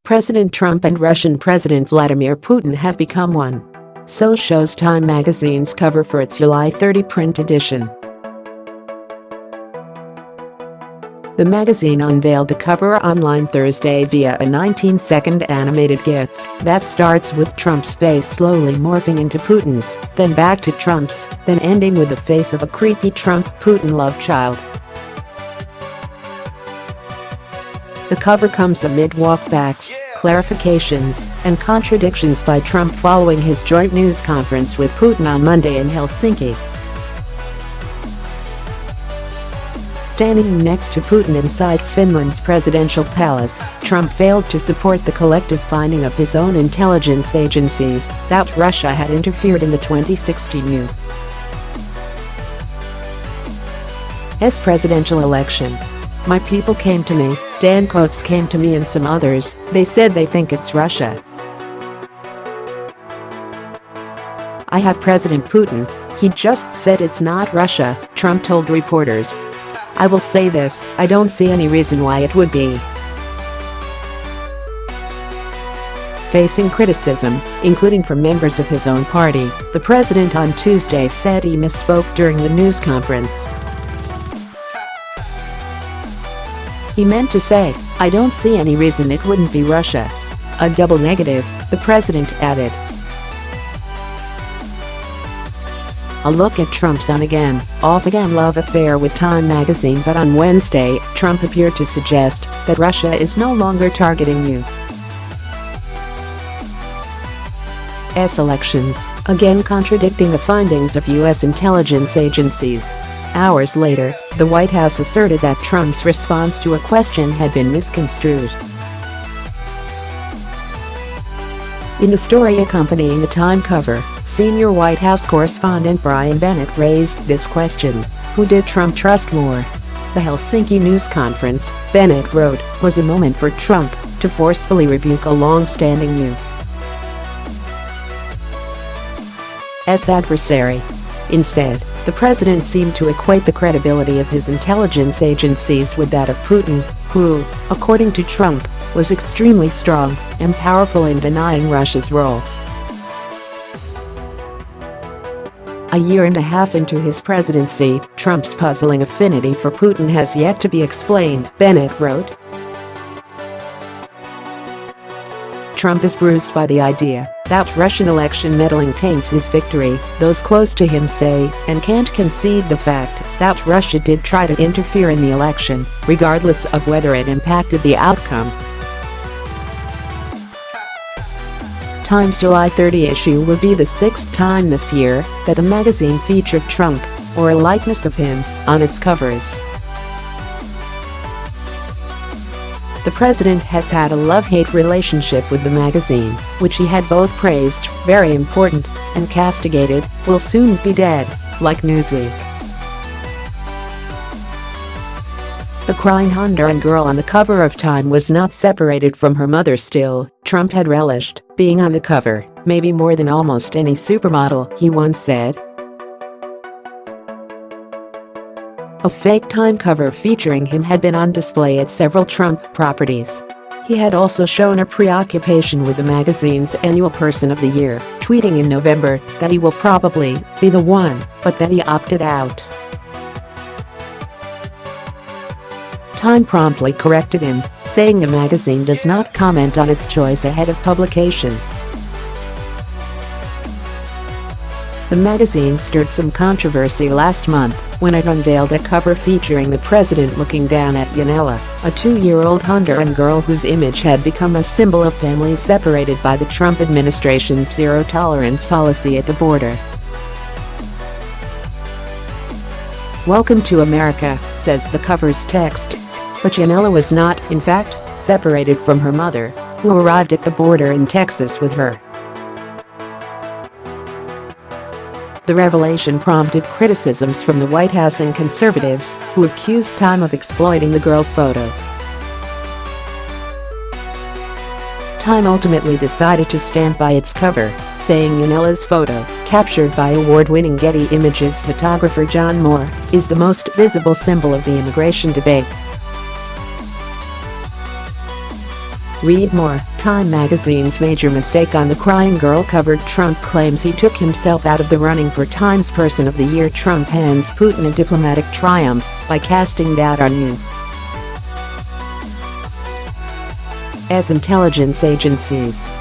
President Trump and Russian President Vladimir Putin have become one. So shows Time magazine's cover for its July 30 print edition. The magazine unveiled the cover online Thursday via a 19-second animated GIF that starts with Trump's face slowly morphing into Putin's, then back to Trump's, then ending with the face of a creepy Trump-Putin love child. The cover comes amid walkbacks, clarifications, and contradictions by Trump following his joint news conference with Putin on Monday in Helsinki. Standing next to Putin inside Finland's presidential palace, Trump failed to support the collective finding of his own intelligence agencies that Russia had interfered in the 2016 U.S. presidential election. "My people came to me, Dan Coates came to me and some others, they said they think it's Russia. I have President Putin, he just said it's not Russia," Trump told reporters. "I will say this, I don't see any reason why it would be." Facing criticism, including from members of his own party, the president on Tuesday said he misspoke during the news conference. He meant to say, "I don't see any reason it wouldn't be Russia." A double negative, the president added. A look at Trump's on-again, off-again love affair with Time magazine. But on Wednesday, Trump appeared to suggest that Russia is no longer targeting U.S. elections, again contradicting the findings of U.S. intelligence agencies. Hours later, the White House asserted that Trump's response to a question had been misconstrued. In the story accompanying the Time cover, senior White House correspondent Brian Bennett raised this question: who did Trump trust more? The Helsinki news conference, Bennett wrote, was a moment for Trump to forcefully rebuke a long-standing U.S. adversary. Instead, the president seemed to equate the credibility of his intelligence agencies with that of Putin, who, according to Trump, was extremely strong and powerful in denying Russia's role. A year and a half into his presidency, Trump's puzzling affinity for Putin has yet to be explained, Bennett wrote. Trump is bruised by the idea that Russian election meddling taints his victory, those close to him say, and can't concede the fact that Russia did try to interfere in the election, regardless of whether it impacted the outcome. Time's July 30 issue will be the sixth time this year that the magazine featured Trump, or a likeness of him, on its covers. The president has had a love-hate relationship with the magazine, which he had both praised, very important, and castigated, will soon be dead, like Newsweek. The crying Honduran girl on the cover of Time was not separated from her mother still. Trump had relished being on the cover, maybe more than almost any supermodel, he once said. A fake Time cover featuring him had been on display at several Trump properties. He had also shown a preoccupation with the magazine's annual Person of the Year, tweeting in November that he will probably be the one, but that he opted out. Time promptly corrected him, saying the magazine does not comment on its choice ahead of publication. The magazine stirred some controversy last month when it unveiled a cover featuring the president looking down at Yanela, a 2-year-old Honduran girl whose image had become a symbol of families separated by the Trump administration's zero-tolerance policy at the border. "Welcome to America," says the cover's text. But Yanela was not, in fact, separated from her mother, who arrived at the border in Texas with her. The revelation prompted criticisms from the White House and conservatives, who accused Time of exploiting the girl's photo. Time ultimately decided to stand by its cover, saying Yanela's photo, captured by award-winning Getty Images photographer John Moore, is the most visible symbol of the immigration debate. Read more. Time magazine's major mistake on the crying girl covered. Trump claims he took himself out of the running for Times Person of the Year. Trump hands Putin a diplomatic triumph by casting doubt on U.S. intelligence agencies.